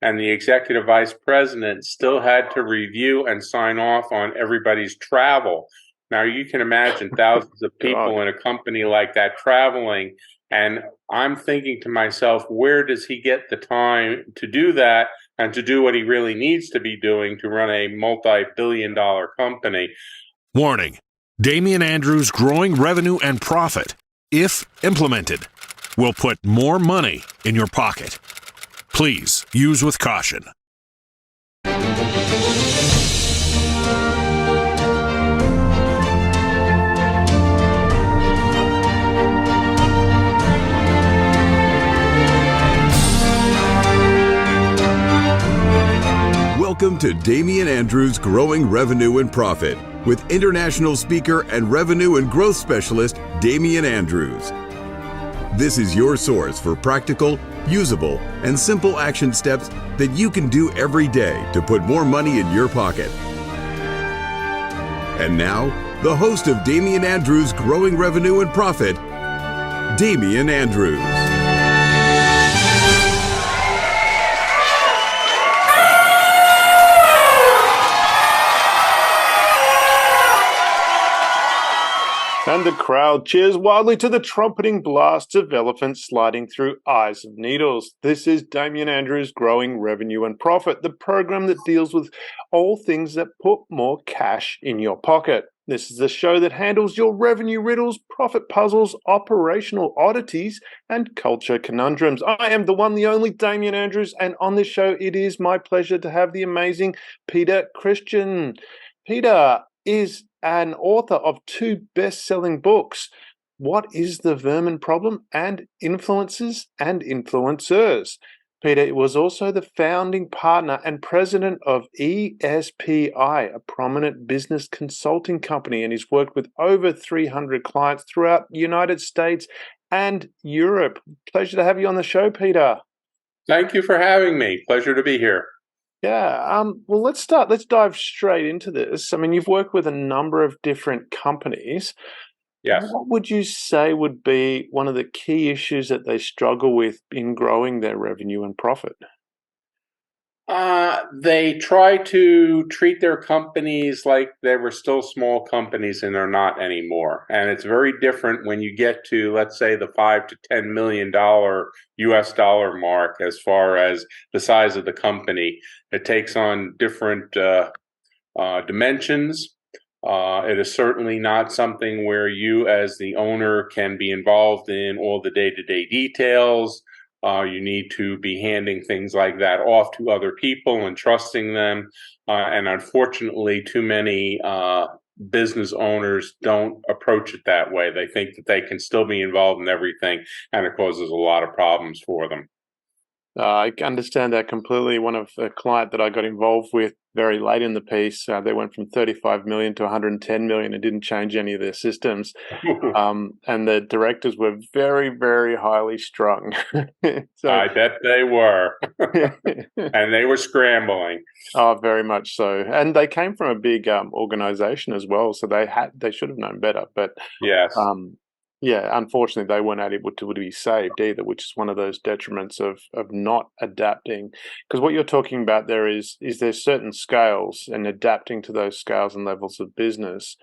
and the executive vice president still had to review and sign off on everybody's travel. Now, you can imagine thousands of God. people in a company like that traveling, and I'm thinking to myself, where does he get the time to do that and to do what he really needs to be doing to run a multi-billion-dollar company? Warning: Damian Andrews' growing revenue and profit, if implemented, will put more money in your pocket. Please use with caution. Welcome to Damian Andrews' Growing Revenue and Profit with international speaker and revenue and growth specialist Damian Andrews. This is your source for practical, usable, and simple action steps that you can do every day to put more money in your pocket. And now, the host of Damian Andrews' Growing Revenue and Profit, Damian Andrews. And the crowd cheers wildly to the trumpeting blast of elephants sliding through eyes of needles. This is Damian Andrews' Growing Revenue and Profit, the program that deals with all things that put more cash in your pocket. This is the show that handles your revenue riddles, profit puzzles, operational oddities, and culture conundrums. I am the one, the only Damian Andrews, and on this show, it is my pleasure to have the amazing Peter Christian. Peter is an author of 2 best-selling books, What is the Vermin Problem? And Influencers and Influencers. Peter was also the founding partner and president of espi, a prominent business consulting company, and he's worked with over 300 clients throughout the United States and Europe. Pleasure to have you on the show, Peter. Thank you for having me. Pleasure to be here. Yeah, well, let's dive straight into this. I mean, you've worked with a number of different companies. Yes. What would you say would be one of the key issues that they struggle with in growing their revenue and profit? They try to treat their companies like they were still small companies, and they're not anymore. And it's very different when you get to, let's say, the $5 to $10 million US dollar mark as far as the size of the company. It takes on different dimensions. It is certainly not something where you as the owner can be involved in all the day-to-day details. You need to be handing things like that off to other people and trusting them. And unfortunately, too many business owners don't approach it that way. They think that they can still be involved in everything, and it causes a lot of problems for them. I understand that completely. One of a client that I got involved with very late in the piece, they went from 35 million to 110 million and didn't change any of their systems. And the directors were very, very highly strung. So, I bet they were. And they were scrambling. Oh, very much so. And they came from a big organization as well, so they should have known better. But yes. Yeah, unfortunately, they weren't able to be saved either, which is one of those detriments of not adapting. Because what you're talking about there is there's certain scales, and adapting to those scales and levels of business.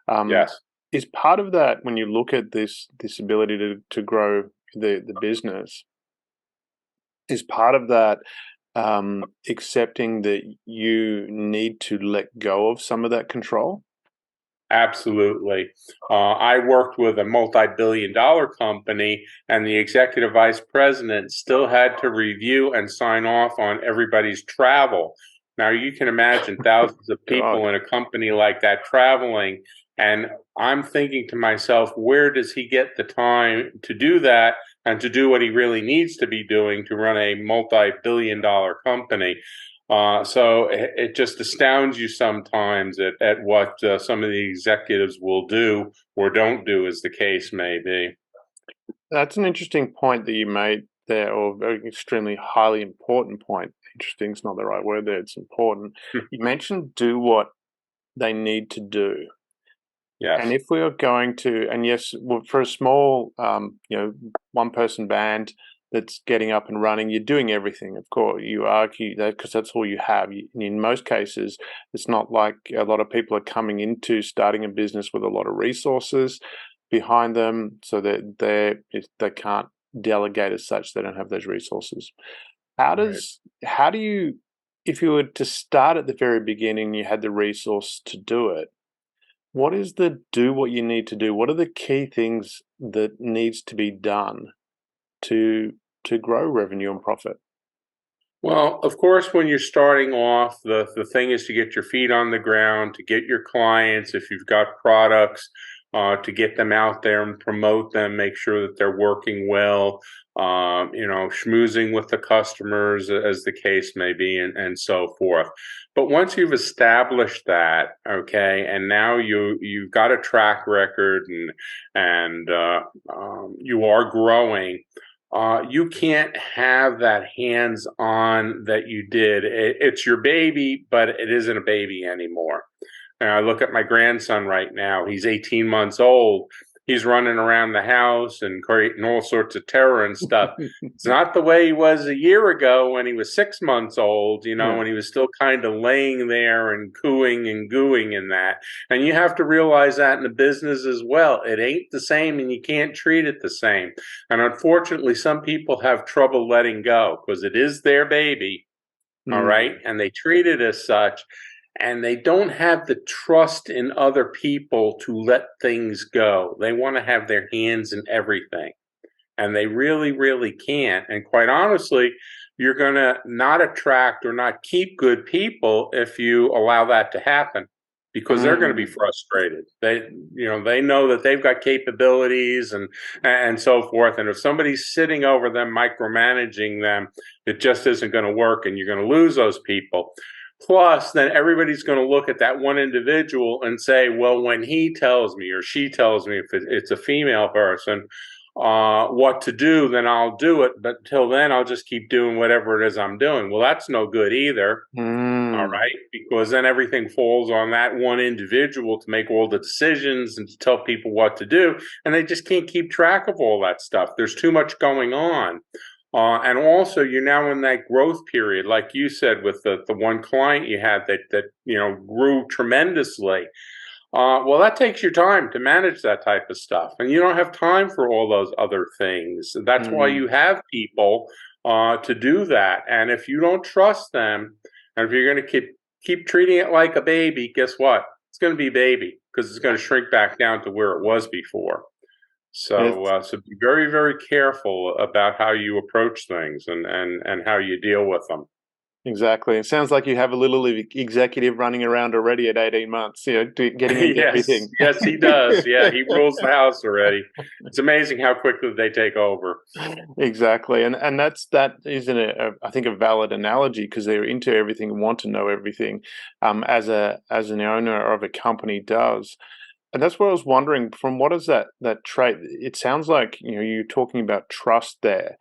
Yes. Is part of that when you look at this ability to grow the business, is part of that accepting that you need to let go of some of that control? Absolutely. I worked with a multi-billion-dollar company, and the executive vice president still had to review and sign off on everybody's travel. Now, you can imagine thousands of people in a company like that traveling, and I'm thinking to myself, where does he get the time to do that and to do what he really needs to be doing to run a multi-billion-dollar company? So it just astounds you sometimes at what some of the executives will do or don't do, as the case may be. That's an interesting point that you made there, or a very extremely highly important point. Interesting is not the right word there, it's important. You mentioned do what they need to do. Yes. And if we are going to, and yes, for a small, one-person band, that's getting up and running. You're doing everything, of course. You argue that because that's all you have. In most cases, it's not like a lot of people are coming into starting a business with a lot of resources behind them, so that they can't delegate as such. They don't have those resources. How do you, if you were to start at the very beginning, you had the resource to do it, what is what you need to do? What are the key things that needs to be done to grow revenue and profit? Well, of course, when you're starting off, the thing is to get your feet on the ground, to get your clients, if you've got products, to get them out there and promote them, make sure that they're working well, schmoozing with the customers, as the case may be, and so forth. But once you've established that, okay, and now you've got a track record and you are growing. You can't have that hands-on that you did. It's your baby, but it isn't a baby anymore. And I look at my grandson right now. He's 18 months old. He's running around the house and creating all sorts of terror and stuff. It's not the way he was a year ago when he was 6 months old, when he was still kind of laying there and cooing and gooing and that. And you have to realize that in the business as well. It ain't the same and you can't treat it the same. And unfortunately, some people have trouble letting go because it is their baby, all right? And they treat it as such. And they don't have the trust in other people to let things go. They want to have their hands in everything. And they really, really can't. And quite honestly, you're going to not attract or not keep good people if you allow that to happen, because they're going to be frustrated. They know that they've got capabilities and so forth. And if somebody's sitting over them, micromanaging them, it just isn't going to work, and you're going to lose those people. Plus, then everybody's going to look at that one individual and say, well, when he tells me or she tells me, if it's a female person, what to do, then I'll do it. But till then, I'll just keep doing whatever it is I'm doing. Well, that's no good either. All right. Because then everything falls on that one individual to make all the decisions and to tell people what to do. And they just can't keep track of all that stuff. There's too much going on. And also, you're now in that growth period, like you said, with the one client you had that grew tremendously. Well, that takes your time to manage that type of stuff, and you don't have time for all those other things. That's why you have people to do that. And if you don't trust them, and if you're going to keep treating it like a baby, guess what? It's going to be baby, because it's going to shrink back down to where it was before. So be very, very careful about how you approach things and how you deal with them. Exactly. It sounds like you have a little executive running around already at 18 months, getting into everything. Yes, he does. Yeah, he rules the house already. It's amazing how quickly they take over. Exactly. And that isn't I think a valid analogy, because they're into everything and want to know everything, as an owner of a company does. And that's what I was wondering, from what is that trait? It sounds like, you're talking about trust there,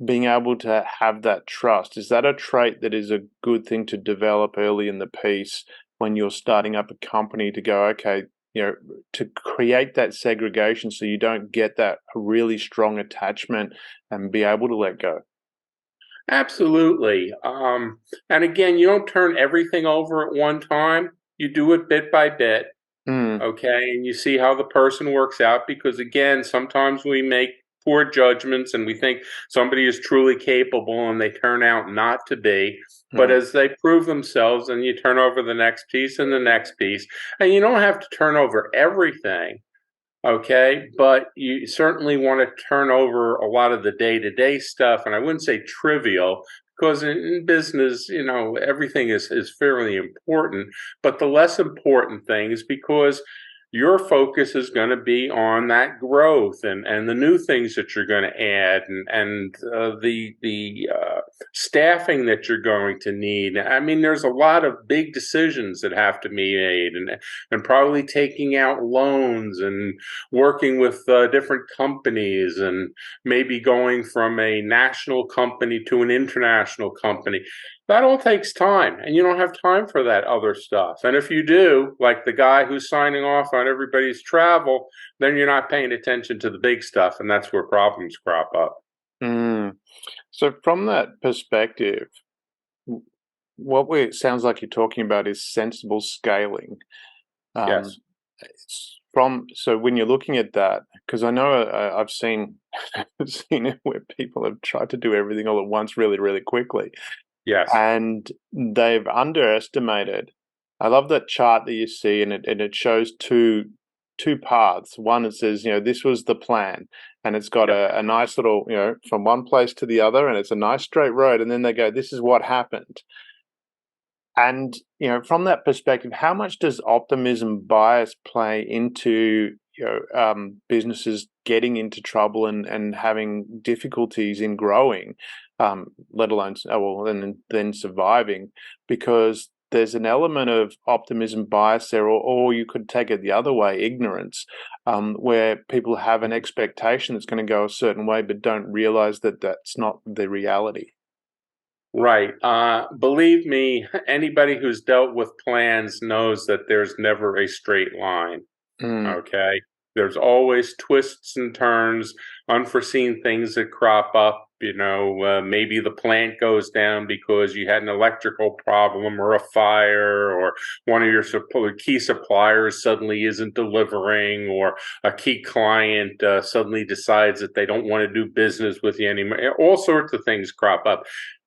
being able to have that trust. Is that a trait that is a good thing to develop early in the piece when you're starting up a company, to go, okay, to create that segregation so you don't get that really strong attachment and be able to let go? Absolutely. And again, you don't turn everything over at one time. You do it bit by bit. Okay, and you see how the person works out, because again, sometimes we make poor judgments and we think somebody is truly capable and they turn out not to be. But as they prove themselves, and you turn over the next piece and the next piece, and you don't have to turn over everything. Okay, but you certainly want to turn over a lot of the day-to-day stuff, and I wouldn't say trivial, because in business, everything is fairly important, but the less important things, because your focus is going to be on that growth and the new things that you're going to add and the staffing that you're going to need. I mean, there's a lot of big decisions that have to be made, and probably taking out loans and working with different companies, and maybe going from a national company to an international company. That all takes time, and you don't have time for that other stuff. And if you do, like the guy who's signing off on everybody's travel, then you're not paying attention to the big stuff, and that's where problems crop up. Mm. So from that perspective, what we it sounds like you're talking about is sensible scaling. Um, Yes. so when you're looking at that, because I know I've seen seen it where people have tried to do everything all at once really, really quickly, Yes. and they've underestimated. I love that chart that you see, and it shows two paths. One, it says, this was the plan, and it's got Yep. a nice little, from one place to the other, and it's a nice straight road. And then they go, this is what happened. And from that perspective, how much does optimism bias play into businesses getting into trouble and having difficulties in growing, let alone and then surviving? Because there's an element of optimism bias there, or you could take it the other way, ignorance, where people have an expectation that's going to go a certain way, but don't realize that that's not the reality. Right. Believe me, anybody who's dealt with plans knows that there's never a straight line. Mm, Okay. There's always twists and turns, unforeseen things that crop up. Maybe the plant goes down because you had an electrical problem or a fire, or one of your key suppliers suddenly isn't delivering, or a key client suddenly decides that they don't want to do business with you anymore. All sorts of things crop up.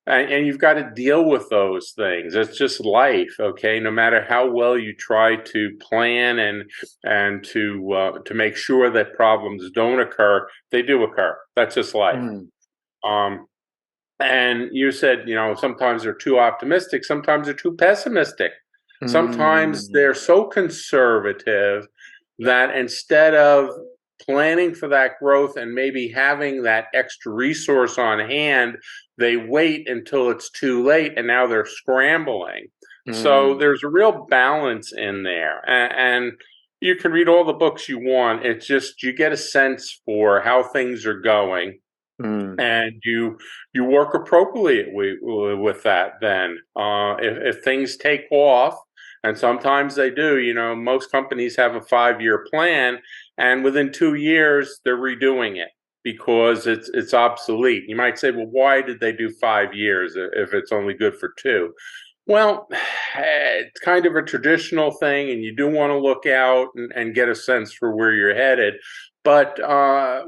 And you've got to deal with those things. It's just life, okay? No matter how well you try to plan and to make sure that problems don't occur, they do occur. That's just life. mm, Um, and you said, sometimes they're too optimistic, sometimes they're too pessimistic. Sometimes mm, they're so conservative that instead of planning for that growth and maybe having that extra resource on hand, they wait until it's too late and now they're scrambling. So mm, there's a real balance in there. And you can read all the books you want. It's just you get a sense for how things are going, mm. and you work appropriately with that. Then if things take off, and sometimes they do, most companies have a 5-year plan, and within 2 years they're redoing it because it's obsolete. You might say, well, why did they do 5 years if it's only good for two? Well, it's kind of a traditional thing, and you do want to look out and get a sense for where you're headed. But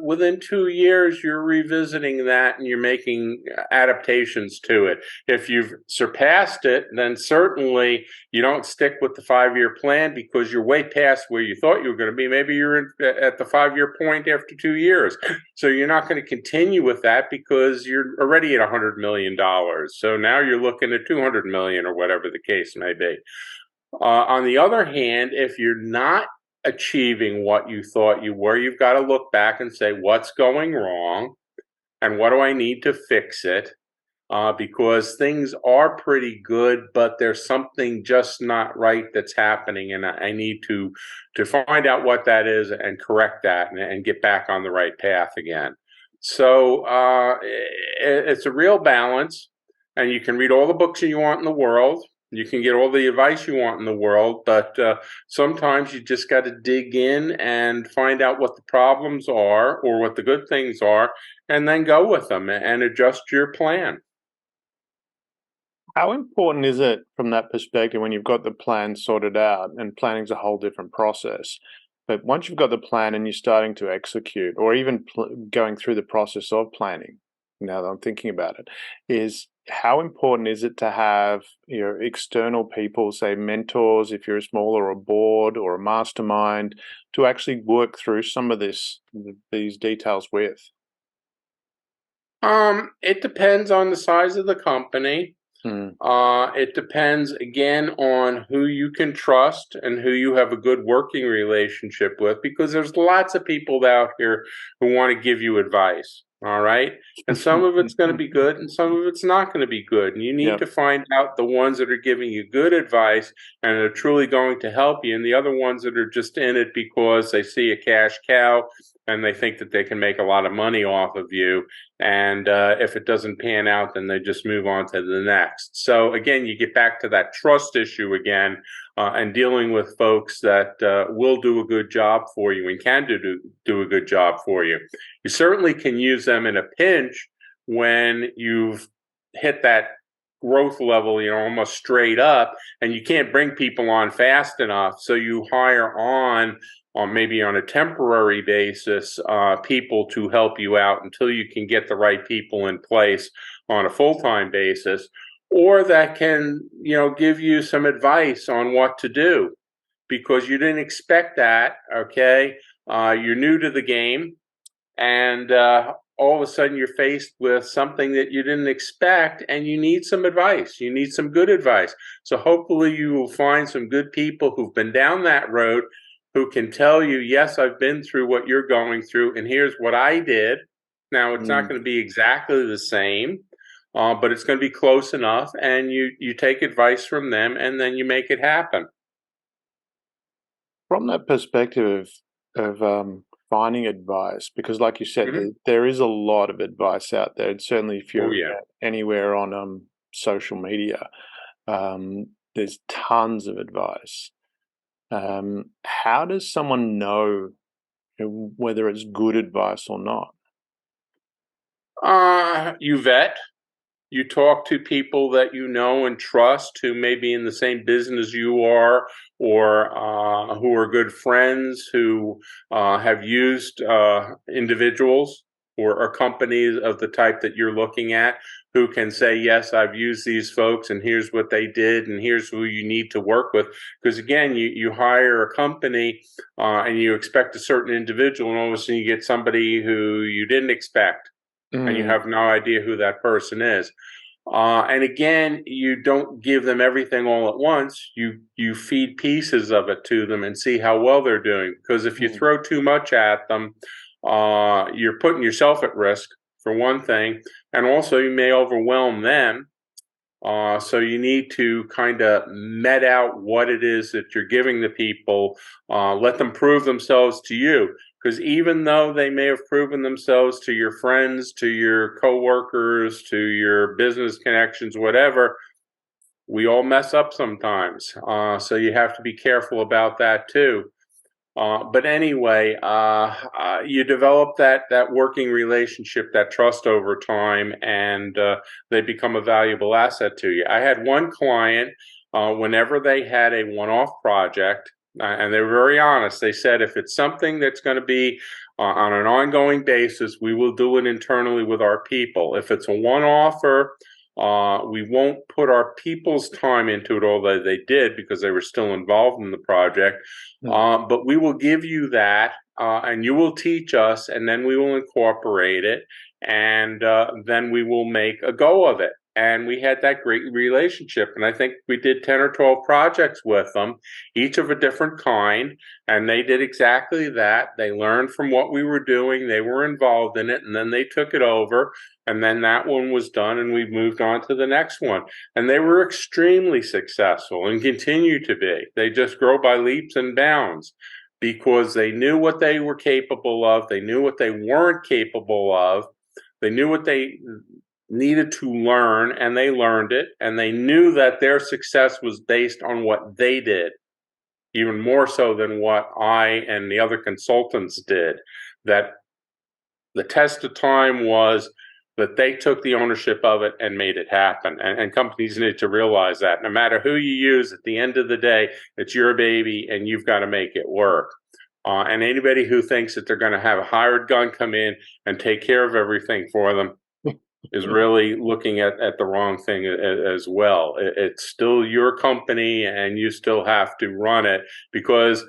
within 2 years, you're revisiting that and you're making adaptations to it. If you've surpassed it, then certainly you don't stick with the 5-year plan because you're way past where you thought you were going to be. Maybe you're at the 5-year point after 2 years. So you're not going to continue with that because you're already at $100 million. So now you're looking at 200 million or whatever the case may be. On the other hand, if you're not achieving what you thought you were, you've got to look back and say, what's going wrong and what do I need to fix it? Because things are pretty good, but there's something just not right that's happening, and I need to find out what that is and correct that and get back on the right path again. So it's a real balance, and you can read all the books you want in the world. You can get all the advice you want in the world, but sometimes you just got to dig in and find out what the problems are or what the good things are, and then go with them and adjust your plan. How important is it from that perspective when you've got the plan sorted out, and planning's a whole different process? But once you've got the plan and you're starting to execute, or even going through the process of planning, now that I'm thinking about it, is how important is it to have external people, say mentors, if you're a smaller, or a board or a mastermind, to actually work through some of these details with? It depends on the size of the company. Mm, It depends again on who you can trust and who you have a good working relationship with, because there's lots of people out here who want to give you advice. All right. And some of it's going to be good and some of it's not going to be good. And you need yep. to find out the ones that are giving you good advice and are truly going to help you, and the other ones that are just in it because they see a cash cow and they think that they can make a lot of money off of you. And if it doesn't pan out, then they just move on to the next. So again, you get back to that trust issue again, and dealing with folks that will do a good job for you and can do a good job for you. You certainly can use them in a pinch, when you've hit that growth level, almost straight up, and you can't bring people on fast enough. So you hire on maybe on a temporary basis, people to help you out until you can get the right people in place on a full-time basis, or that can, give you some advice on what to do because you didn't expect that. Okay. You're new to the game, and all of a sudden you're faced with something that you didn't expect, and you need some advice. You need some good advice. So hopefully you will find some good people who've been down that road who can tell you, yes, I've been through what you're going through, and here's what I did. Now, it's not going to be exactly the same, but it's going to be close enough, and you take advice from them, and then you make it happen. From that perspective of finding advice, because like you said, there is a lot of advice out there. And certainly if you're anywhere on social media, there's tons of advice. How does someone know whether it's good advice or not? You vet. You talk to people that you know and trust who may be in the same business you are, or who are good friends who have used individuals or companies of the type that you're looking at, who can say, yes, I've used these folks and here's what they did and here's who you need to work with. Because again, you hire a company and you expect a certain individual, and all of a sudden you get somebody who you didn't expect. And you have no idea who that person is. And again, you don't give them everything all at once. You feed pieces of it to them and see how well they're doing. Because if you throw too much at them, you're putting yourself at risk, for one thing. And also you may overwhelm them. So you need to kind of met out what it is that you're giving the people. Let them prove themselves to you. Because even though they may have proven themselves to your friends, to your coworkers, to your business connections, whatever, we all mess up sometimes. So you have to be careful about that too. But anyway, you develop that working relationship, that trust over time, and they become a valuable asset to you. I had one client, whenever they had a one-off project, and they were very honest. They said, if it's something that's going to be on an ongoing basis, we will do it internally with our people. If it's a one-offer, we won't put our people's time into it, although they did because they were still involved in the project. But we will give you that, and you will teach us, and then we will incorporate it, and then we will make a go of it. And we had that great relationship. And I think we did 10 or 12 projects with them, each of a different kind. And they did exactly that. They learned from what we were doing. They were involved in it. And then they took it over. And then that one was done. And we moved on to the next one. And they were extremely successful and continue to be. They just grow by leaps and bounds because they knew what they were capable of. They knew what they weren't capable of. They knew what they needed to learn, and they learned it, and they knew that their success was based on what they did, even more so than what I and the other consultants did. That the test of time was that they took the ownership of it and made it happen. And companies need to realize that no matter who you use, at the end of the day, it's your baby and you've got to make it work. And anybody who thinks that they're going to have a hired gun come in and take care of everything for them is really looking at the wrong thing as well. It's still your company and you still have to run it, because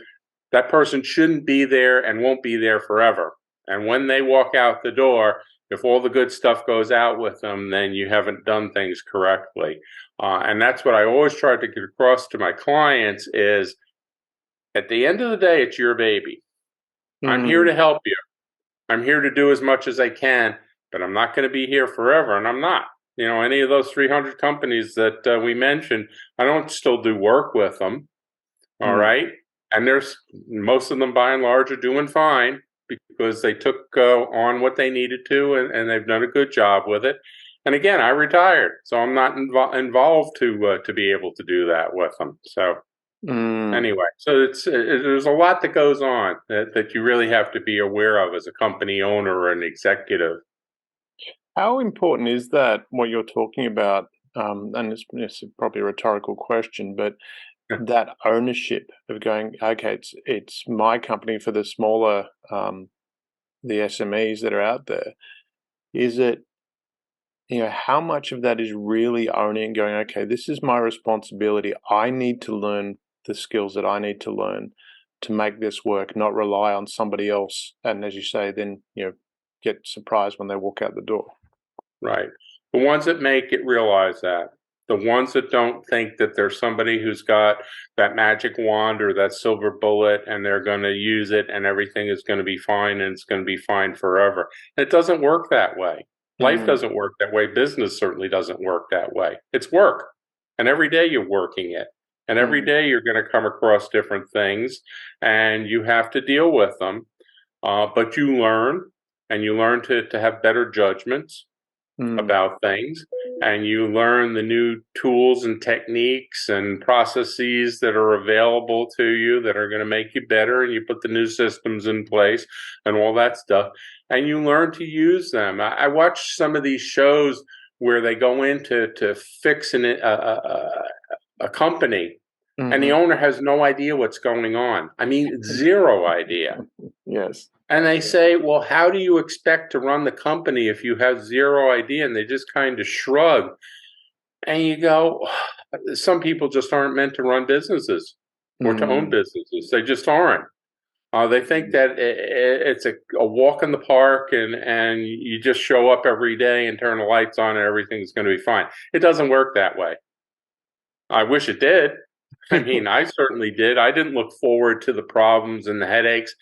that person shouldn't be there and won't be there forever. And when they walk out the door, if all the good stuff goes out with them, then you haven't done things correctly. And that's what I always try to get across to my clients is, at the end of the day, it's your baby. I'm here to help you. I'm here to do as much as I can, but I'm not going to be here forever, and I'm not. Any of those 300 companies that we mentioned, I don't still do work with them, all right? And there's most of them, by and large, are doing fine because they took on what they needed to, and they've done a good job with it. And again, I retired, so I'm not involved to be able to do that with them. So anyway, so there's a lot that goes on that you really have to be aware of as a company owner or an executive. How important is that, what you're talking about? And it's probably a rhetorical question, but that ownership of going, okay, it's my company for the smaller, the SMEs that are out there. Is it, how much of that is really owning and going, okay, this is my responsibility. I need to learn the skills that I need to learn to make this work, not rely on somebody else. And as you say, then, get surprised when they walk out the door. Right. The ones that make it realize that. The ones that don't think that there's somebody who's got that magic wand or that silver bullet and they're going to use it and everything is going to be fine and it's going to be fine forever. It doesn't work that way. Life Mm, doesn't work that way. Business certainly doesn't work that way. It's work. And every day you're working it. And every mm, day you're going to come across different things and you have to deal with them. But you learn and you learn to have better judgments mm, about things, and you learn the new tools and techniques and processes that are available to you that are going to make you better, and you put the new systems in place and all that stuff, and you learn to use them. I watch some of these shows where they go in to fix a company, and the mhm. owner has no idea what's going on. I mean, zero idea. Yes. And they say, well, how do you expect to run the company if you have zero idea? And they just kind of shrug. And you go, some people just aren't meant to run businesses or to own Mm, businesses. They just aren't. They think mm. that it's a walk in the park and you just show up every day and turn the lights on and everything's going to be fine. It doesn't work that way. I wish it did. I mean, I certainly did. I didn't look forward to the problems and the headaches,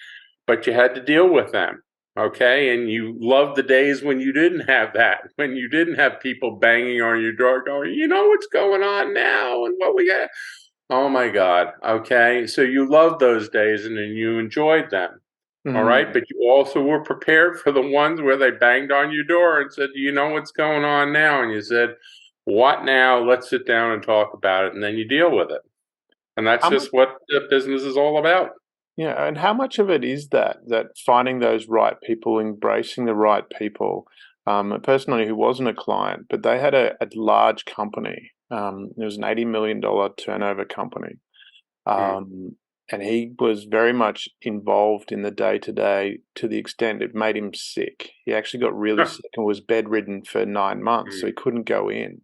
but you had to deal with them. Okay. And you loved the days when you didn't have that, when you didn't have people banging on your door going, you know what's going on now and what we got. Oh my God. Okay. So you loved those days and then you enjoyed them. All right. Mm. But you also were prepared for the ones where they banged on your door and said, do you know what's going on now? And you said, what now? Let's sit down and talk about it. And then you deal with it. And that's How much, just what the business is all about. yeah, and how much of it is that finding those right people, embracing the right people? A person who wasn't a client, but they had a large company. It was an $80 million turnover company. Mm, Um, and he was very much involved in the day to day to the extent it made him sick. He actually got really sick and was bedridden for 9 months, so mm, he couldn't go in.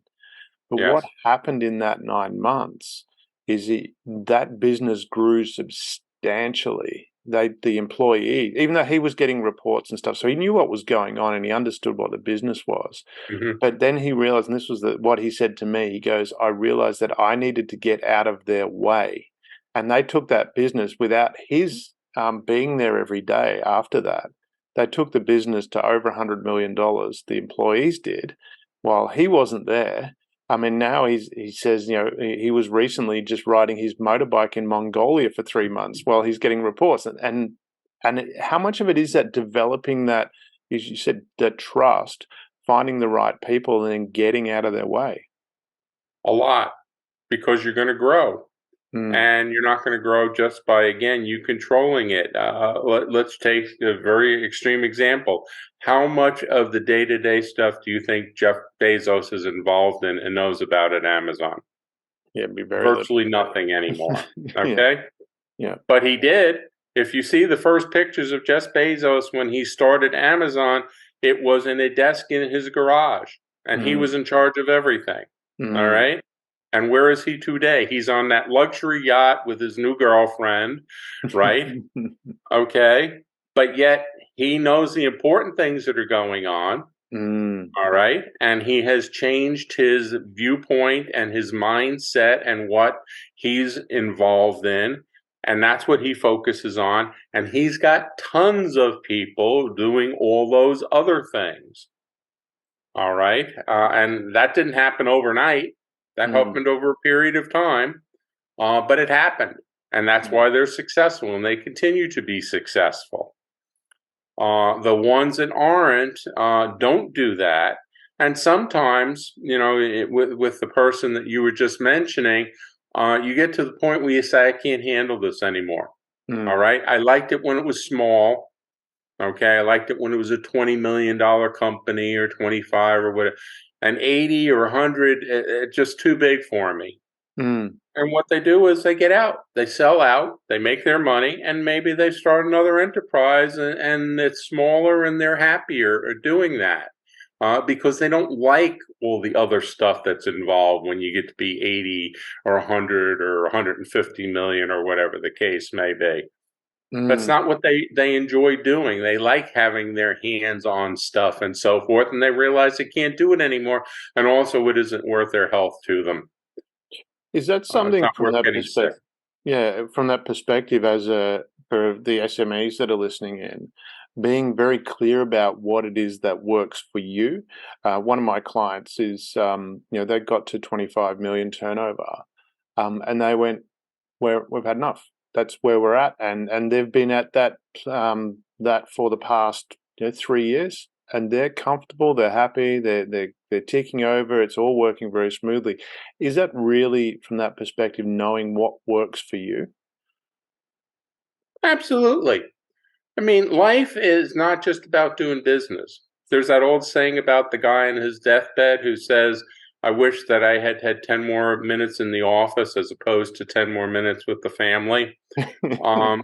But what yes. happened in that 9 months is that business grew substantially. The employee, even though he was getting reports and stuff, so he knew what was going on and he understood what the business was. Hmm. But then he realized, and this was what he said to me, he goes, I realized that I needed to get out of their way. And they took that business without his being there every day after that. They took the business to over $100 million, the employees did, while he wasn't there. I mean, now he says, he was recently just riding his motorbike in Mongolia for 3 months while he's getting reports. And how much of it is that developing that, as you said, that trust, finding the right people and then getting out of their way? A lot because you're going to grow. Mm, And you're not going to grow just by, again, you controlling it. Let's take a very extreme example. How much of the day-to-day stuff do you think Jeff Bezos is involved in and knows about at Amazon? yeah, it'd be very little. Virtually nothing anymore. Yeah, Okay? yeah. But he did. If you see the first pictures of Jeff Bezos when he started Amazon, it was in a desk in his garage, and he Mm, was in charge of everything. All mm, right. And where is he today? He's on that luxury yacht with his new girlfriend, right? Okay. But yet he knows the important things that are going on. mm, All right. And he has changed his viewpoint and his mindset and what he's involved in. And that's what he focuses on. And he's got tons of people doing all those other things. All right. And that didn't happen overnight. That mm, happened over a period of time. But it happened. And that's mm, why they're successful and they continue to be successful. The ones that aren't don't do that. And sometimes, with the person that you were just mentioning, you get to the point where you say, I can't handle this anymore. All mm, right. I liked it when it was small. Okay, I liked it when it was a $20 million company or 25 or whatever. And 80 or 100, it's just too big for me. Mm. And what they do is they get out, they sell out, they make their money, and maybe they start another enterprise and it's smaller and they're happier doing that because they don't like all the other stuff that's involved when you get to be 80 or 100 or 150 million or whatever the case may be. That's Mm. not what they enjoy doing. They like having their hands on stuff and so forth, and they realize they can't do it anymore. And also, it isn't worth their health to them. Is that It's something not from worth that getting sick. perspective? Yeah, from that perspective, as a for the SMEs that are listening in, being very clear about what it is that works for you. One of my clients is, they got to 25 million turnover, and they went, we've had enough. That's where we're at," and they've been at that for the past 3 years, and they're comfortable, they're happy, they're ticking over. It's all working very smoothly. Is that really, from that perspective, knowing what works for you? Absolutely. I mean, life is not just about doing business. There's that old saying about the guy in his deathbed who says, I wish that I had had 10 more minutes in the office as opposed to 10 more minutes with the family.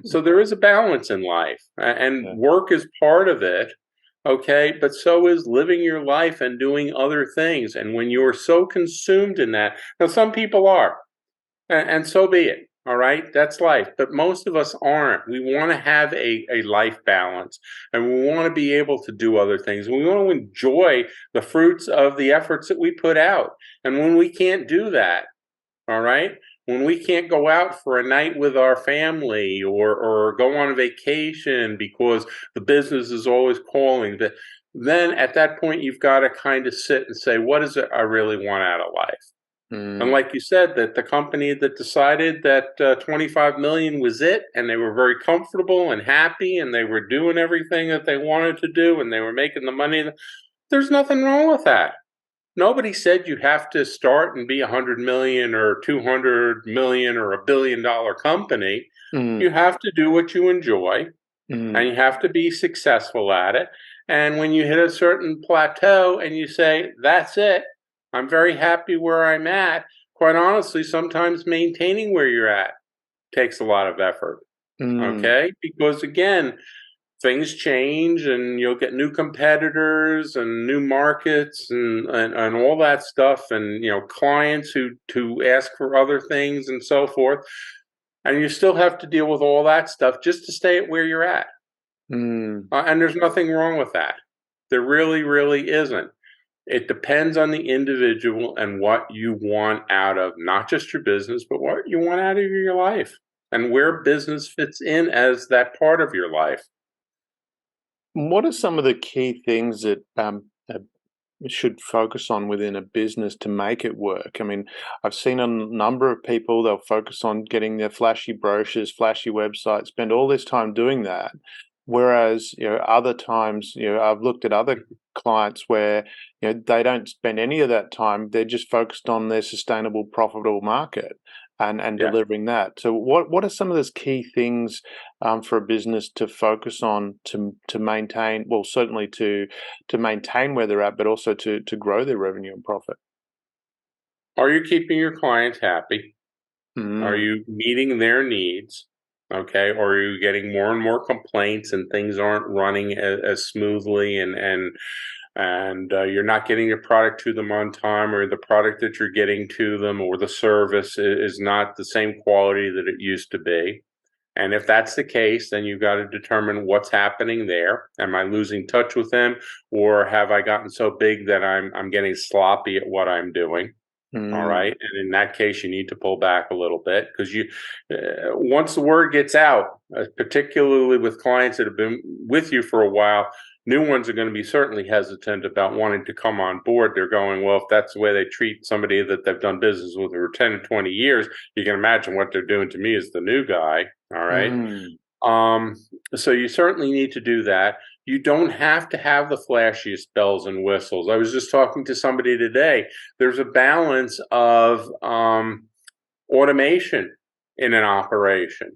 So there is a balance in life, and Yeah. work is part of it. Okay, but so is living your life and doing other things. And when you're so consumed in that, now some people are, and so be it. All right, that's life. But most of us aren't. We want to have a life balance and we want to be able to do other things. We want to enjoy the fruits of the efforts that we put out. And when we can't do that, all right, when we can't go out for a night with our family or go on vacation because the business is always calling, then at that point, you've got to kind of sit and say, what is it I really want out of life? And Mm. like you said, that the company that decided that 25 million was it, and they were very comfortable and happy, and they were doing everything that they wanted to do, and they were making the money. There's nothing wrong with that. Nobody said you have to start and be 100 million or 200 million or $1 billion company. Mm. You have to do what you enjoy, and Mm. you have to be successful at it. And when you hit a certain plateau and you say, that's it, I'm very happy where I'm at, quite honestly, sometimes maintaining where you're at takes a lot of effort. Mm. Okay? Because again, things change and you'll get new competitors and new markets and all that stuff and clients who ask for other things and so forth. And you still have to deal with all that stuff just to stay at where you're at. Mm. And there's nothing wrong with that. There really, really isn't. It depends on the individual and what you want out of not just your business, but what you want out of your life and where business fits in as that part of your life. What are some of the key things that should focus on within a business to make it work? I mean, I've seen a number of people, they'll focus on getting their flashy brochures, flashy websites, spend all this time doing that. Whereas, other times, I've looked at other clients where, they don't spend any of that time. They're just focused on their sustainable, profitable market and Yeah. delivering that. So what are some of those key things for a business to focus on to maintain, well, certainly to maintain where they're at, but also to grow their revenue and profit? Are you keeping your clients happy? Are Mm. you meeting their needs? Okay. Or are you getting more and more complaints and things aren't running as smoothly and you're not getting your product to them on time, or the product that you're getting to them or the service is not the same quality that it used to be. And if that's the case, then you've got to determine what's happening there. Am I losing touch with them, or have I gotten so big that I'm getting sloppy at what I'm doing? All Mm. right, and in that case, you need to pull back a little bit because once the word gets out, particularly with clients that have been with you for a while, new ones are going to be certainly hesitant about wanting to come on board. They're going, well, if that's the way they treat somebody that they've done business with for 10 to 20 years, you can imagine what they're doing to me as the new guy. All right. Mm. Um, so you certainly need to do that. You don't have to have the flashiest bells and whistles. I was just talking to somebody today. There's a balance of automation in an operation.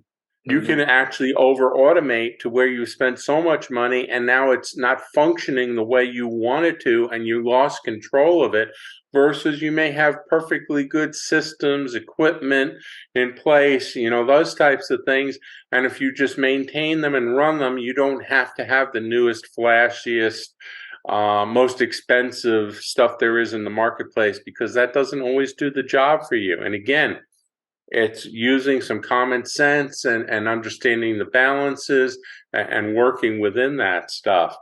You can actually over automate to where you spent so much money and now it's not functioning the way you wanted to and you lost control of it, versus you may have perfectly good systems, equipment in place, those types of things. And if you just maintain them and run them, you don't have to have the newest, flashiest, most expensive stuff there is in the marketplace, because that doesn't always do the job for you. And again, it's using some common sense and understanding the balances and working within that stuff.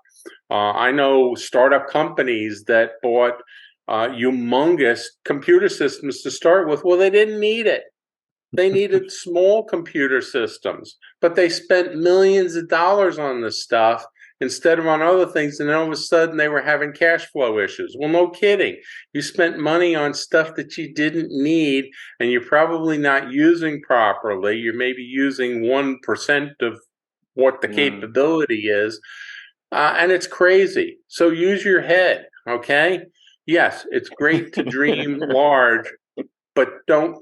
I know startup companies that bought humongous computer systems to start with. Well, they didn't need it. They needed small computer systems, but they spent millions of dollars on this stuff instead of on other things, and then all of a sudden they were having cash flow issues. Well, no kidding. You spent money on stuff that you didn't need, and you're probably not using properly. You're maybe using 1% of what the capability is, and it's crazy. So use your head, okay? Yes, it's great to dream large, but don't.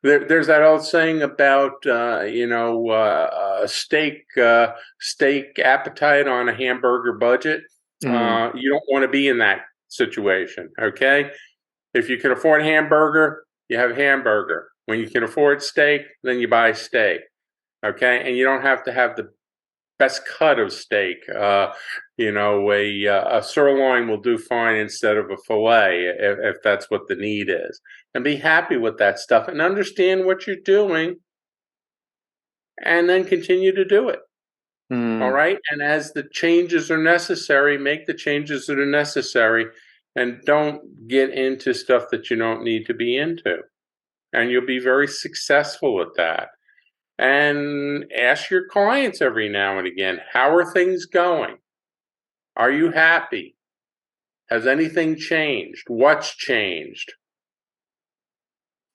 There's that old saying about steak appetite on a hamburger budget. You don't want to be in that situation. Okay, if you can afford hamburger, you have hamburger. When you can afford steak, then you buy steak. Okay, and you don't have to have the best cut of steak. A sirloin will do fine instead of a fillet if that's what the need is. And be happy with that stuff and understand what you're doing, and then continue to do it. All right? And as the changes are necessary, make the changes that are necessary, and don't get into stuff that you don't need to be into. And you'll be very successful at that. And ask your clients every now and again, how are things going? Are you happy? Has anything changed? What's changed?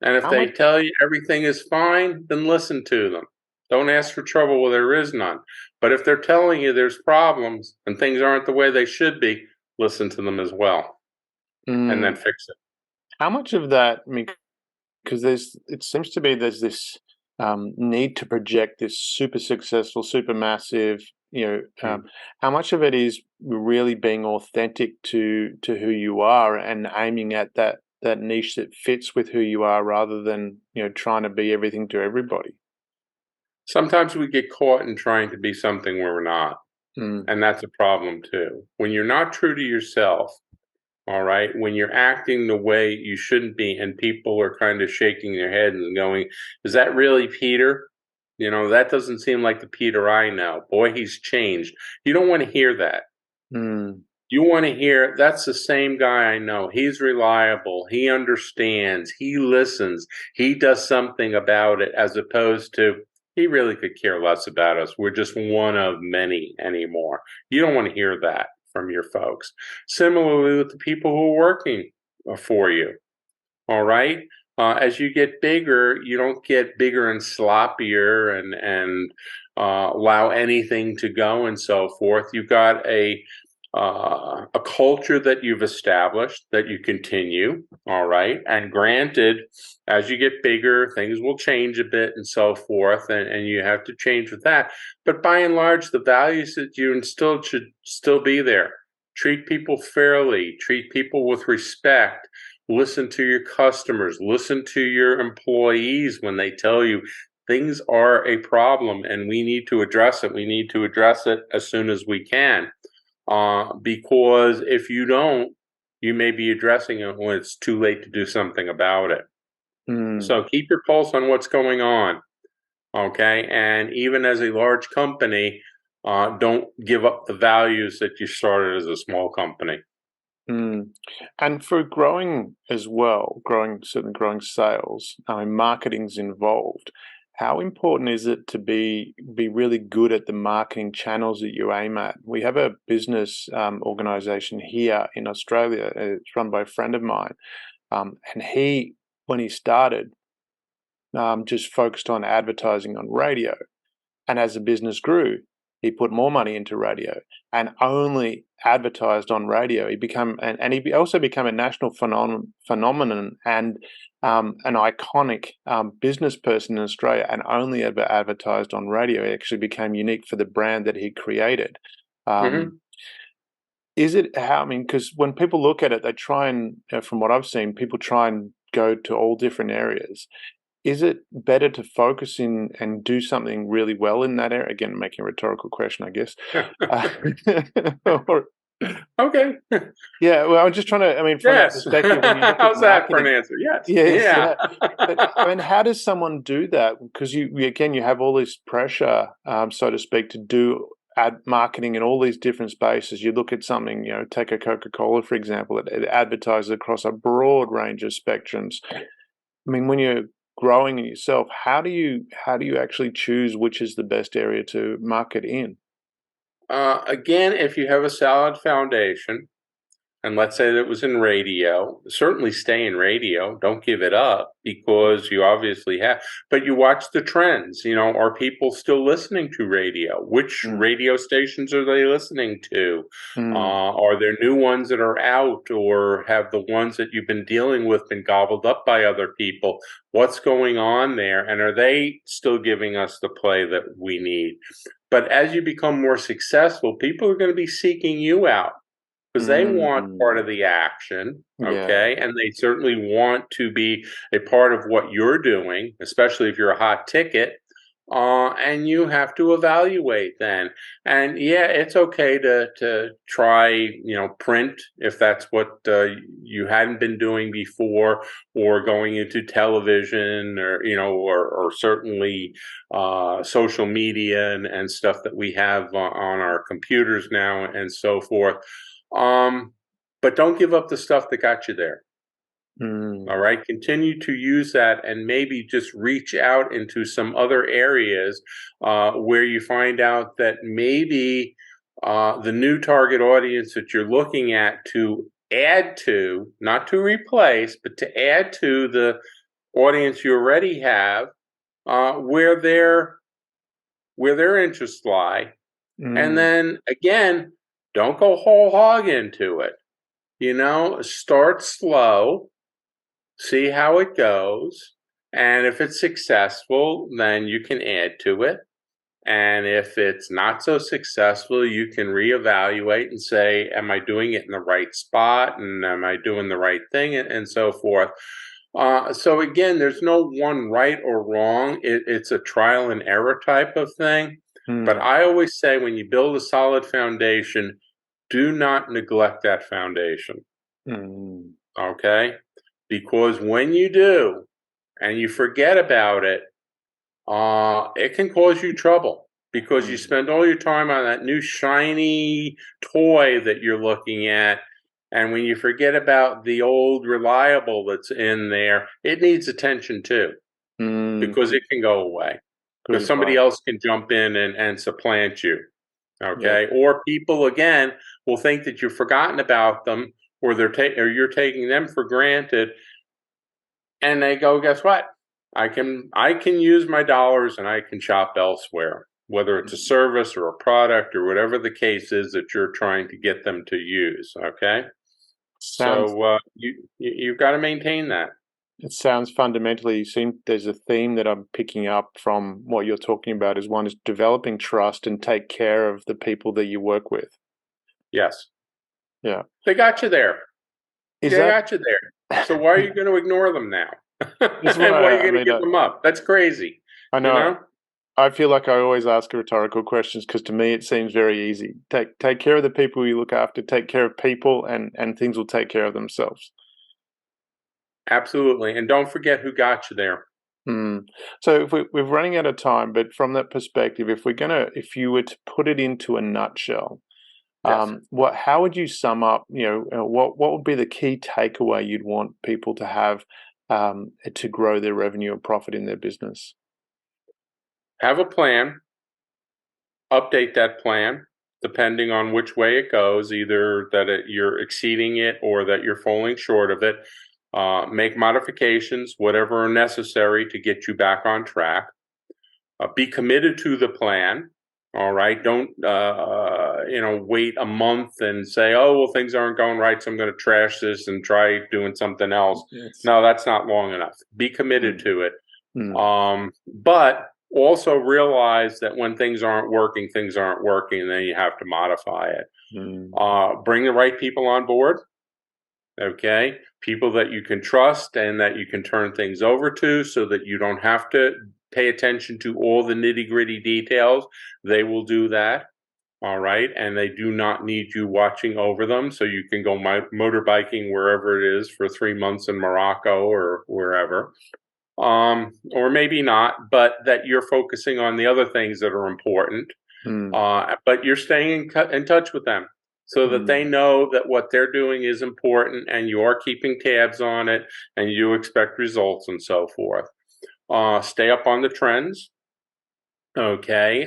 And if they tell you everything is fine, then listen to them. Don't ask for trouble where there is none. But if they're telling you there's problems and things aren't the way they should be, listen to them as well, and then fix it. How much of that, because it seems to be there's this need to project this super successful, super massive, how much of it is really being authentic to who you are and aiming at that niche that fits with who you are, rather than trying to be everything to everybody? Sometimes we get caught in trying to be something where we're not, and that's a problem too. When you're not true to yourself, all right, when you're acting the way you shouldn't be, and people are kind of shaking their head and going, "Is that really Peter? That doesn't seem like the Peter I know. Boy, he's changed." You don't want to hear that. You want to hear, "That's the same guy I know. He's reliable. He understands. He listens. He does something about it," as opposed to, "He really could care less about us. We're just one of many anymore." You don't want to hear that from your folks. Similarly with the people who are working for you. All right? As you get bigger, you don't get bigger and sloppier and allow anything to go and so forth. You've got a culture that you've established that you continue, all right? And granted, as you get bigger, things will change a bit and so forth, and you have to change with that. But by and large, the values that you instilled should still be there. Treat people fairly, treat people with respect, listen to your customers, listen to your employees when they tell you things are a problem and we need to address it. We need to address it as soon as we can. Because if you don't, you may be addressing it when it's too late to do something about it. So keep your pulse on what's going on, okay? And even as a large company, don't give up the values that you started as a small company. And for growing as well, certainly growing sales, marketing's involved. How important is it to be really good at the marketing channels that you aim at? We have a business organization here in Australia. It's run by a friend of mine. And he, when he started, just focused on advertising on radio. And as the business grew, he put more money into radio. and only advertised on radio. And he also became a national phenomenon and an iconic business person in Australia, and only ever advertised on radio. It actually became unique for the brand that he created. Mhm. Is it how, I mean, because when people look at it, they try and, from what I've seen, people try and go to all different areas. Is it better to focus in and do something really well in that area? Again, making a rhetorical question, I guess. Or, Okay. yeah, well, I'm just trying to, I mean, from that Yes. perspective, when you look at How's that for an marketing, answer? Yes. yes, Yeah. yeah. But I mean, how does someone do that? Because again, you have all this pressure, so to speak, to do ad marketing in all these different spaces. You look at something, take a Coca-Cola, for example, it advertises across a broad range of spectrums. I mean, when you're growing in yourself, how do you actually choose which is the best area to market in? Again, if you have a solid foundation, and let's say that it was in radio, certainly stay in radio. Don't give it up because you obviously have, but you watch the trends. Are people still listening to radio? Which Mm, radio stations are they listening to? mm, Are there new ones that are out, or have the ones that you've been dealing with been gobbled up by other people? What's going on there? And are they still giving us the play that we need? But as you become more successful, people are going to be seeking you out because they want part mm. of the action, Yeah. okay? And they certainly want to be a part of what you're doing, especially if you're a hot ticket. And you have to evaluate then. And yeah, it's okay to try, print if that's what you hadn't been doing before, or going into television, or or certainly social media and stuff that we have on our computers now and so forth. Um, but don't give up the stuff that got you there. All Mm, right. Continue to use that and maybe just reach out into some other areas where you find out that maybe the new target audience that you're looking at to add to, not to replace, but to add to the audience you already have, where their interests lie. And mm, then again, don't go whole hog into it. Start slow, see how it goes. And if it's successful, then you can add to it. And if it's not so successful, you can reevaluate and say, am I doing it in the right spot? And am I doing the right thing? And so forth. So again, there's no one right or wrong. It's a trial and error type of thing. But mm, I always say when you build a solid foundation, do not neglect that foundation. mm, Okay? Because when you do and you forget about it can cause you trouble because you mm, spend all your time on that new shiny toy that you're looking at. And when you forget about the old reliable that's in there, it needs attention too mm. because it can go away. Good Because somebody advice. else can jump in and supplant you. Yeah. Okay. Or people, again, will think that you've forgotten about them, or or you're taking them for granted, and they go, guess what? I can use my dollars and I can shop elsewhere, whether it's a Mm. service or a product or whatever the case is that you're trying to get them to use. Okay, Sounds so you've got to maintain that. it sounds fundamentally there's a theme that I'm picking up from what you're talking about is one is developing trust and take care of the people that you work with. Yes, Yeah. they got you there. Is They that got you there. So why are you going to ignore them now? that's And what why are you I going to mean give them up? That's crazy. I You know know. I feel like I always ask rhetorical questions because to me it seems very easy. Take care of the people you look after, take care of people and things will take care of themselves. Absolutely. And don't forget who got you there. Mm. So if we're running out of time, but from that perspective, if you were to put it into a nutshell, Yes. how would you sum up? What would be the key takeaway you'd want people to have to grow their revenue and profit in their business? Have a plan, update that plan depending on which way it goes, either that you're exceeding it or that you're falling short of it. Make modifications, whatever are necessary to get you back on track. Be committed to the plan. All right. Don't, wait a month and say, oh, well, things aren't going right, so I'm going to trash this and try doing something else. Yes. No, that's not long enough. Be committed to it. Mm. But also realize that when things aren't working, and then you have to modify it. Bring the right people on board. Okay. People that you can trust and that you can turn things over to so that you don't have to pay attention to all the nitty-gritty details. They will do that. All right. And they do not need you watching over them. So you can go motorbiking wherever it is for 3 months in Morocco or wherever. Or maybe not, but that you're focusing on the other things that are important. But you're staying in touch with them so that they know that what they're doing is important and you are keeping tabs on it and you expect results and so forth. Stay up on the trends. Okay.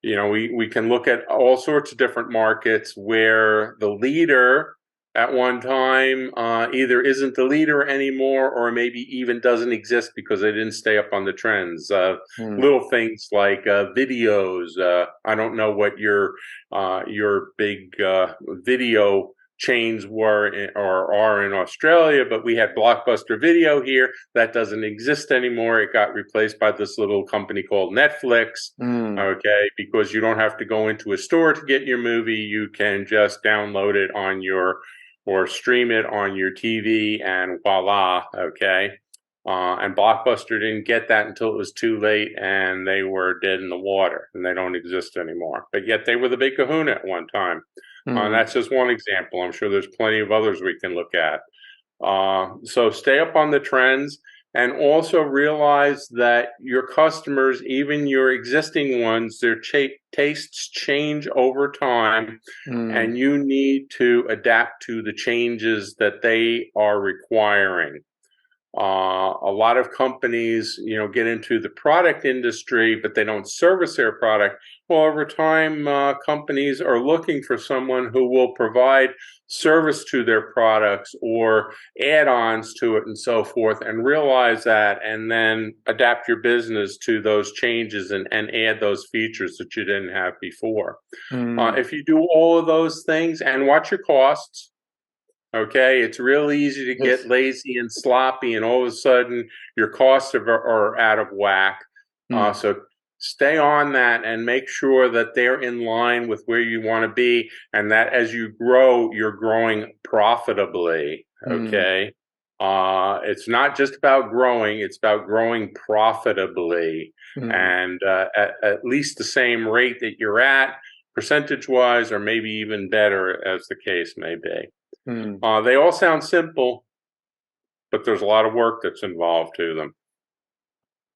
We can look at all sorts of different markets where the leader at one time either isn't the leader anymore or maybe even doesn't exist because they didn't stay up on the trends. Little things like videos. I don't know what your big video chains were or are in Australia, but we had Blockbuster Video here. That doesn't exist anymore. It got replaced by this little company called Netflix. Okay, because you don't have to go into a store to get your movie. You can just download it on or stream it on your TV and voila, okay? And Blockbuster didn't get that until it was too late and they were dead in the water and they don't exist anymore. But yet they were the big kahuna at one time. That's just one example. I'm sure there's plenty of others we can look at. So stay up on the trends and also realize that your customers, even your existing ones, their tastes change over time and you need to adapt to the changes that they are requiring. A lot of companies, get into the product industry, but they don't service their product. Well, over time, companies are looking for someone who will provide service to their products or add-ons to it and so forth, and realize that, and then adapt your business to those changes and add those features that you didn't have before. If you do all of those things and watch your costs, okay, it's real easy to get lazy and sloppy, and all of a sudden your costs are out of whack. So stay on that and make sure that they're in line with where you want to be, and that as you grow, you're growing profitably. Okay, it's not just about growing; it's about growing profitably, and at least the same rate that you're at, percentage-wise, or maybe even better, as the case may be. They all sound simple, but there's a lot of work that's involved to them.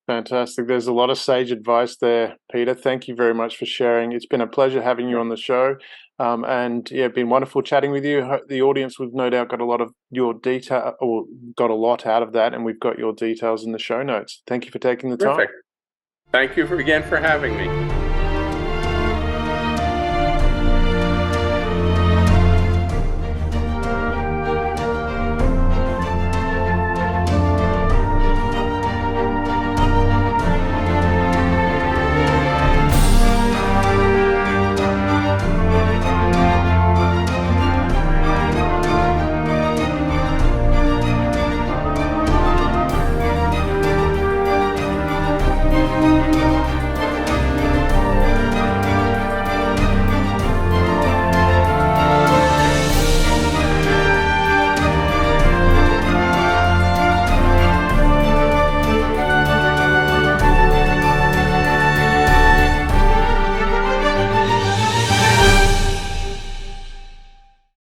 Fantastic. There's a lot of sage advice there, Peter. Thank you very much for sharing. It's been a pleasure having you on the show. And yeah, it's been wonderful chatting with you. The audience, we've no doubt got a lot of your detail, or got a lot out of that, and we've got your details in the show notes. Thank you for taking the time. Terrific. Thank you again for having me.